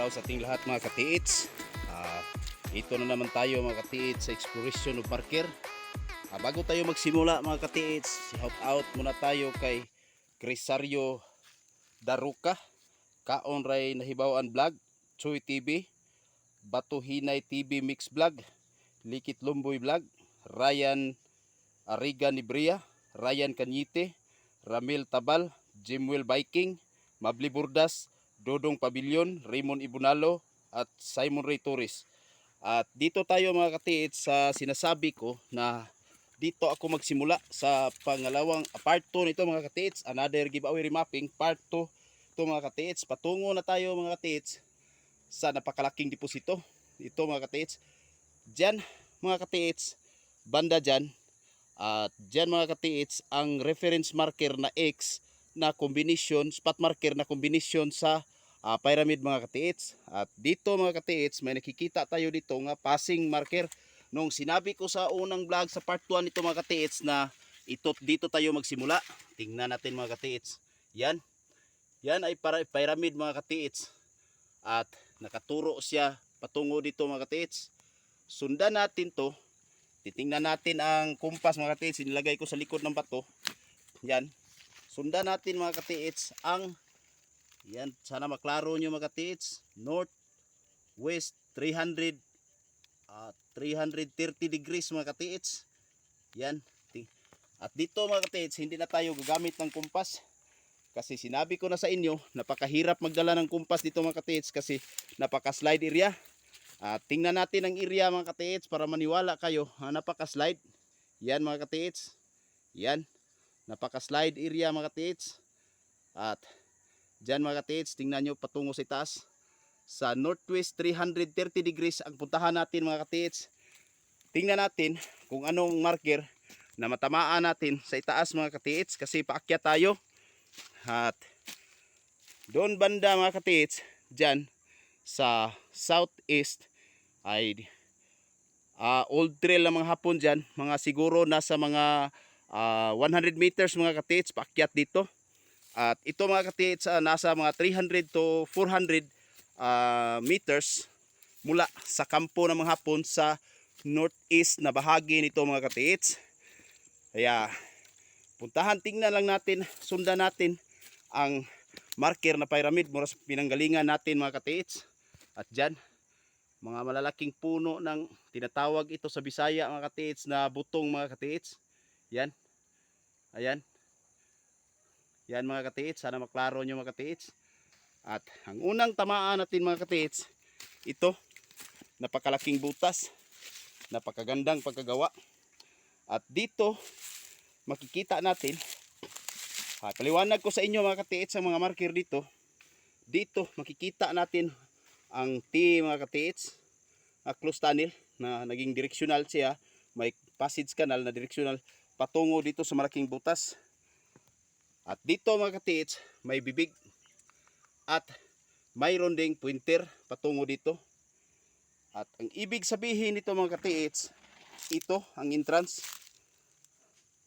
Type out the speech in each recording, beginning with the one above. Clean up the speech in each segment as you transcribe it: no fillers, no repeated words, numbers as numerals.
araw sa ating lahat mga katiits. Ito na naman tayo mga katiits sa exploration of marker. Bago tayo magsimula mga katiits, shout out muna tayo kay Crisario Daruka, Kaon Ray Nahibawan Vlog, Choy TV, Batuhinay TV Mix Vlog, Likit Lumboy Vlog, Ryan Ariga Nibria, Ryan Kanyite, Ramil Tabal, Jimwell Viking, Mabli Burdas, Dodong Pavilion, Raymond Ibunalo at Simon Ray Torres. At dito tayo mga katiits sa sinasabi ko na dito ako magsimula sa pangalawang part 2 nito mga katiits. Another giveaway remapping part 2 ito mga katiits. Patungo na tayo mga katiits sa napakalaking deposito. Ito mga katiits. Diyan mga katiits, banda dyan. At dyan mga katiits ang reference marker na X na combination, spot marker na combination sa pyramid mga katiits. At dito mga katiits may nakikita tayo dito nga passing marker. Nung sinabi ko sa unang vlog sa part 1 nito mga katiits na dito tayo magsimula. Tingnan natin mga katiits. Yan. Yan ay pyramid mga katiits. At nakaturo siya patungo dito mga katiits. Sundan natin to. Titingnan natin ang kumpas mga katiits. Inilagay ko sa likod ng bato. Yan. Sundan natin mga katiits ang yan, sana maklaro nyo mga katiits. North West 330 degrees mga katiits. Yan. At dito mga katiits, hindi na tayo gagamit ng kumpas. Kasi sinabi ko na sa inyo, napakahirap magdala ng kumpas dito mga katiits kasi napaka-slide area. Tingnan natin ang area mga katiits para maniwala kayo. Napaka-slide. Yan mga katiits. Yan. Napaka-slide area mga katiits. At dyan mga katiits, tingnan nyo patungo sa itaas. Sa northwest 330 degrees ang puntahan natin mga katiits. Tingnan natin kung anong marker na matamaan natin sa itaas mga katiits kasi paakyat tayo. At doon banda mga katiits, dyan sa southeast ay old trail ng mga hapon dyan. Mga siguro nasa mga 100 meters mga katiits paakyat dito. At ito mga katiits nasa mga 300 to 400 meters mula sa kampo ng mga hapon sa northeast na bahagi nito mga katiits. Kaya puntahan, tingnan lang natin, sundan natin ang marker na pyramid mula sa pinanggalingan natin mga katiits. At dyan, mga malalaking puno ng tinatawag ito sa Bisaya mga katiits na butong mga katiits. Yan. Ayan. Yan mga katiits, sana maklaro nyo mga katiits. At ang unang tamaan natin mga katiits, ito, napakalaking butas, napakagandang pagkagawa. At dito, makikita natin, paliwanag ko sa inyo mga katiits ang mga marker dito. Dito, makikita natin ang T mga katiits, closed tunnel na naging directional siya. May passage canal na directional patungo dito sa malaking butas. At dito mga katiits, may bibig at mayroon ding pointer patungo dito. At ang ibig sabihin nito mga katiits, ito ang entrance.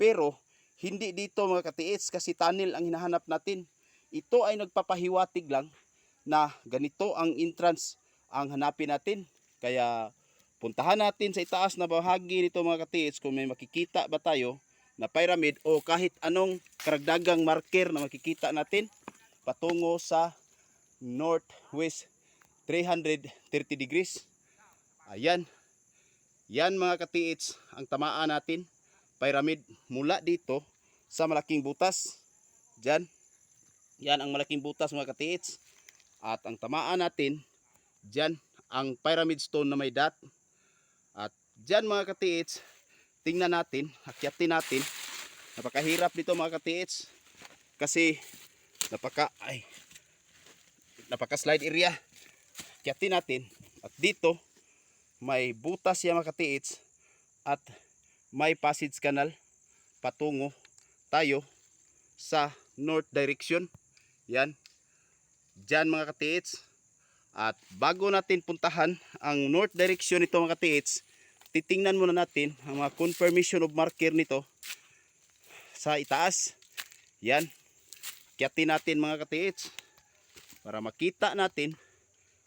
Pero hindi dito mga katiits kasi tunnel ang hinahanap natin. Ito ay nagpapahiwatig lang na ganito ang entrance ang hanapin natin. Kaya puntahan natin sa itaas na bahagi nito mga katiits kung may makikita ba tayo na pyramid o kahit anong karagdagang marker na makikita natin patungo sa northwest 330 degrees. Ayan. Yan mga katiits ang tamaan natin. Pyramid mula dito sa malaking butas. Diyan. Yan ang malaking butas mga katiits. At ang tamaan natin, diyan ang pyramid stone na may dot. At diyan mga katiits, tingnan natin, akyatin natin. Napakahirap dito mga katiits kasi napaka-slide area. Akyatin natin. At dito may butas yan mga katiits at may passage canal patungo tayo sa north direction. Yan. Diyan mga katiits. At bago natin puntahan ang north direction nito mga katiits, titingnan muna natin ang mga confirmation of marker nito sa itaas. Yan. Kyatin natin mga katiits para makita natin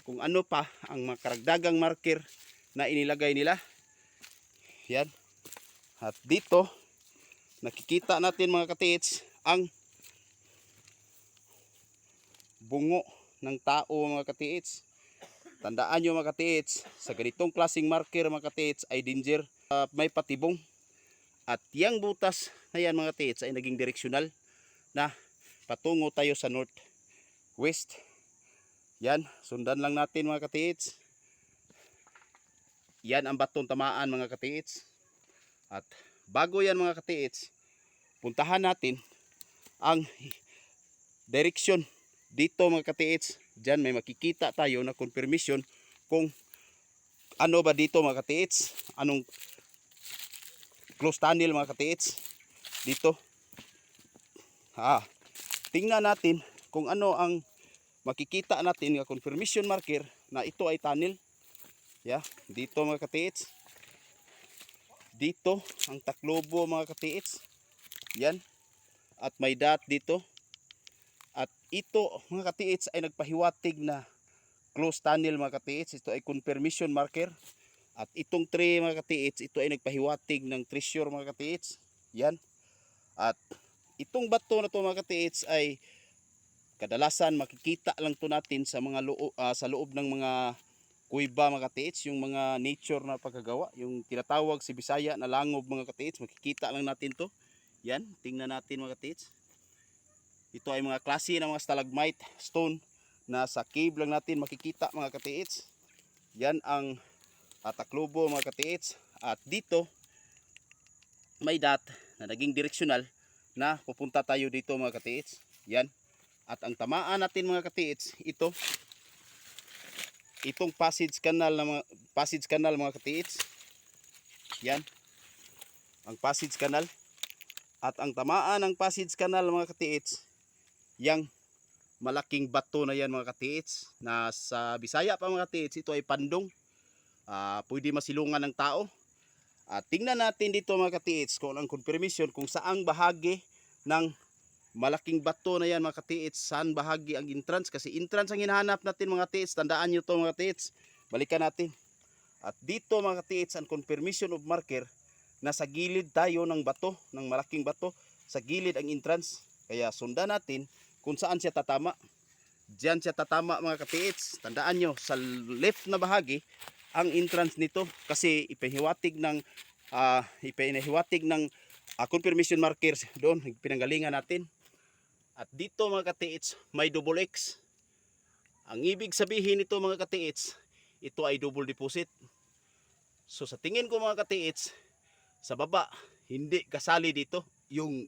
kung ano pa ang mga karagdagang marker na inilagay nila. Yan. At dito nakikita natin mga katiits ang bungo ng tao mga katiits. Tandaan nyo mga katiits, sa ganitong klaseng marker mga katiits ay danger. May patibong. At yang butas na yan mga katiits ay naging direksyonal na patungo tayo sa north west. Yan, sundan lang natin mga katiits. Yan ang batong tamaan mga katiits. At bago yan mga katiits, puntahan natin ang direksyon dito mga katiits. Diyan may makikita tayo na confirmation kung ano ba dito mga katiits. Anong close tunnel mga katiits dito. Tingnan natin kung ano ang makikita natin na confirmation marker na ito ay tunnel. Dito mga katiits. Dito ang Taclobo mga katiits. Yan. At may dot dito. At ito mga katiits ay nagpahiwatig na close tunnel mga katiits. Ito ay confirmation marker. At itong tree mga katiits, ito ay nagpahiwatig ng treasure mga katiits. Yan. At itong bato na to mga katiits ay kadalasan makikita lang to natin sa mga sa loob ng mga kuweba mga katiits, yung mga nature na pagkagawa, yung tinatawag si Bisaya na langob mga katiits, makikita lang natin to. Yan, tingnan natin mga katiits. Ito ay mga klase ng mga stalagmite stone na sa cave lang natin makikita mga katiits. Yan ang Taclobo mga katiits. At dito may dot na naging direksyonal na pupunta tayo dito mga katiits. Yan. At ang tamaan natin mga katiits, itong passage canal mga katiits. Yan. Ang passage canal. At ang tamaan ng passage canal mga katiits, yang malaking bato na yan mga katiits, na sa Bisaya pa mga katiits, ito ay pandong. Pwede masilungan ng tao. Tingnan natin dito mga katiits kung ang confirmation kung saang bahagi ng malaking bato na yan mga katiits, saan bahagi ang entrance, kasi entrance ang hinahanap natin mga katiits. Tandaan nyo to mga katiits. Balikan natin. At dito mga katiits, ang confirmation of marker, nasa gilid tayo ng bato, ng malaking bato, sa gilid ang entrance. Kaya sundan natin kung saan siya tatama. Diyan siya tatama mga katiits. Tandaan nyo, sa left na bahagi ang entrance nito, kasi ipinahiwatig ng confirmation markers doon, pinanggalingan natin. At dito mga katiits, may double X. Ang ibig sabihin nito mga katiits, ito ay double deposit. So sa tingin ko mga katiits, sa baba, hindi kasali dito yung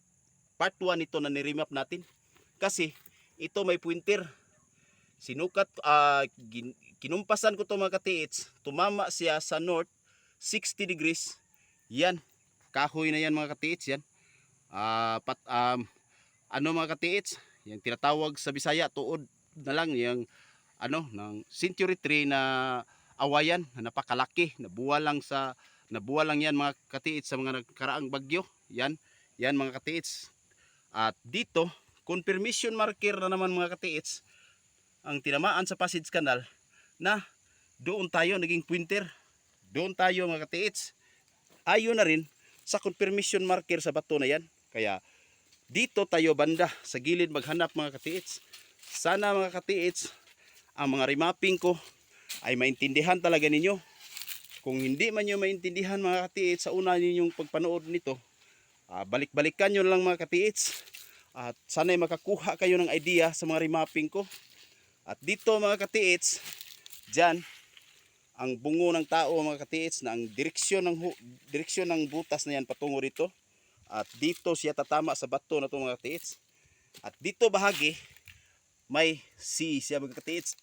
part 1 nito na niremap natin. Kasi ito may pointer. Sinukat, kinumpasan ko to mga katiits, tumama siya sa north 60 degrees. Yan, kahoy na yan mga katiits. Yan. Ano mga katiits, yung tinatawag sa Bisaya, tuod na lang yung ng century tree na awayan na napakalaki, nabuwal lang yan mga katiits sa mga nagkaraang bagyo. Yan mga katiits. At dito, confirmation marker na naman mga katiits, ang tinamaan sa passage canal, na doon tayo naging pointer. Doon tayo mga katiits. Ayon na rin sa confirmation marker sa bato na yan. Kaya dito tayo banda sa gilid maghanap mga katiits. Sana mga katiits, ang mga remapping ko ay maintindihan talaga ninyo. Kung hindi man nyo maintindihan mga katiits sa una ninyong pagpanood nito, balik-balikan nyo lang mga katiits. At sana'y makakuha kayo ng idea sa mga remapping ko. At dito mga katiits, dyan ang bungo ng tao mga katiits, na ang direksyon ng butas na yan patungo dito. At dito siya tatama sa bato na ito mga katiits. At dito bahagi may siya mga katiits.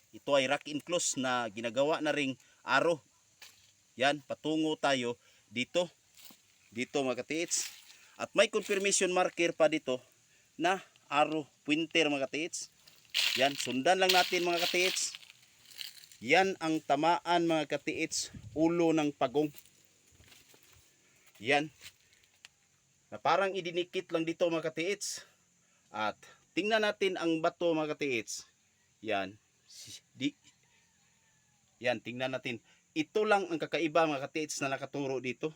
Ito ay rock enclosed na ginagawa na ring aro. Yan, patungo tayo dito. Dito mga katiits. At may confirmation marker pa dito na aro, pointer mga katiits. Yan, sundan lang natin mga katiits. Yan ang tamaan mga katiits, ulo ng pagong. Yan. Na parang idinikit lang dito mga katiits. At tingnan natin ang bato mga katiits. Yan. Yan, tingnan natin. Ito lang ang kakaiba mga katiits na nakaturo dito.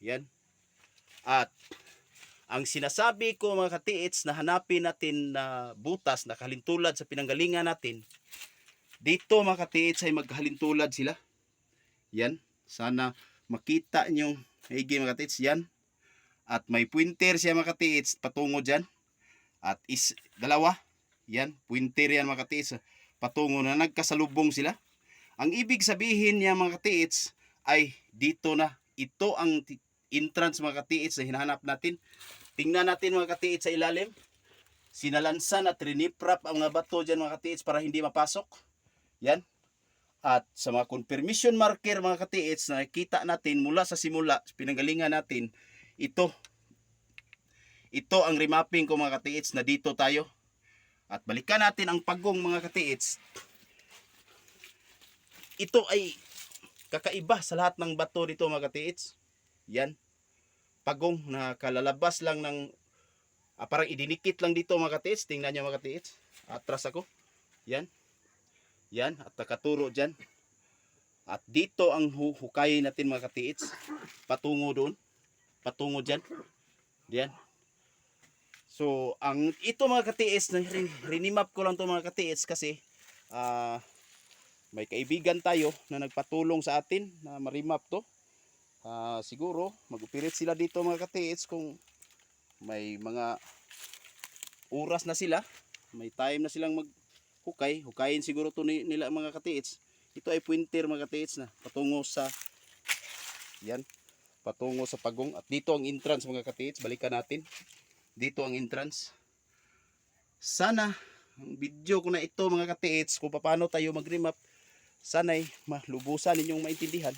Yan. At ang sinasabi ko mga katiits na hanapin natin na butas na kahalintulad sa pinanggalingan natin, dito mga katiits ay magkahalintulad sila. Yan. Sana makita nyo maigi mga katiits. Yan. At may pointer siya mga katiits patungo dyan. At dalawa. Yan. Pointer yan mga katiits. Patungo na nagkasalubong sila. Ang ibig sabihin niya mga katiits ay dito na. Ito ang entrance mga katiits na hinahanap natin. Tingnan natin mga katiits sa ilalim. Sinalansan at riniprap ang mga bato dyan mga katiits para hindi mapasok. Yan. At sa mga confirmation marker mga katiits na nakikita natin mula sa simula, pinanggalingan natin, ito ang remapping ko mga katiits na dito tayo. At balikan natin ang pagong mga katiits. Ito ay kakaiba sa lahat ng bato dito mga katiits. Yan. Pagong na kalalabas lang ng parang idinikit lang dito mga katiits. Tingnan nyo mga katiits. Atras ako. Yan. Yan. At nakaturo dyan. At dito ang hukayin natin mga katiits. Patungo doon. Patungo dyan. Yan. So, ito mga katiits, rinimap ko lang to mga katiits kasi may kaibigan tayo na nagpatulong sa atin na marimap to. Siguro, mag-operate sila dito mga katiits kung may mga oras na sila. May time na silang maghukay. Hukayin siguro to nila mga katiits. Ito ay pointer mga katiits na patungo sa yan. Patungo sa pagong. At dito ang entrance mga katiits. Balikan natin. Dito ang entrance. Sana ang video ko na ito mga katiits kung paano tayo mag-remap, sana'y malubusan ninyong maintindihan.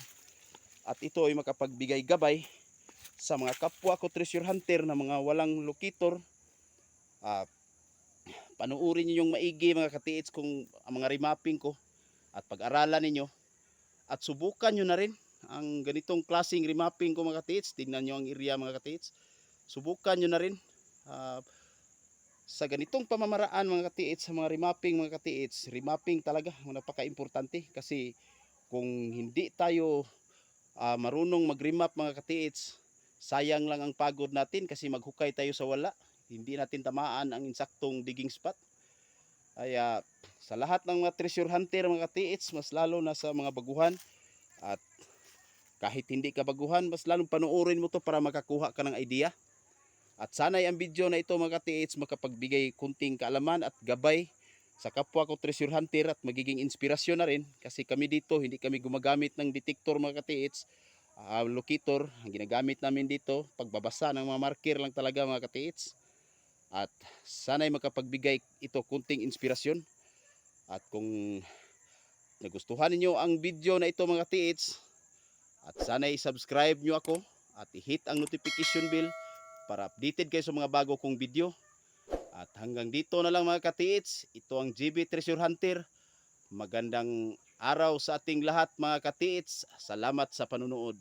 At ito ay makapagbigay gabay sa mga kapwa ko treasure hunter na mga walang locator. Panuorin ninyong maigi mga katiits kung ang mga remapping ko at pag-aralan ninyo. At subukan nyo na rin ang ganitong klaseng remapping ko mga katiits. Tingnan nyo ang area mga katiits. Subukan nyo na rin. Sa ganitong pamamaraan mga katiits, sa mga remapping mga katiits, remapping talaga napaka-importante kasi kung hindi tayo marunong mag-remap mga katiits, sayang lang ang pagod natin kasi maghukay tayo sa wala, hindi natin tamaan ang insaktong digging spot. Ay sa lahat ng mga treasure hunter mga katiits, mas lalo na sa mga baguhan, at kahit hindi ka baguhan, mas lalong panuorin mo to para makakuha ka ng idea. At sana'y ang video na ito mga katiits makapagbigay kunting kaalaman at gabay sa kapwa ko treasure hunter at magiging inspirasyon na rin kasi kami dito hindi kami gumagamit ng detector mga katiits, locator. Ang ginagamit namin dito pagbabasa ng mga marker lang talaga mga katiits. At sana'y makapagbigay ito kunting inspirasyon. At kung nagustuhan niyo ang video na ito mga katiits, at sana'y subscribe nyo ako at i-hit ang notification bell para updated kayo sa mga bago kong video. At hanggang dito na lang mga katiits. Ito ang GB Treasure Hunter. Magandang araw sa ating lahat mga katiits. Salamat sa panunood.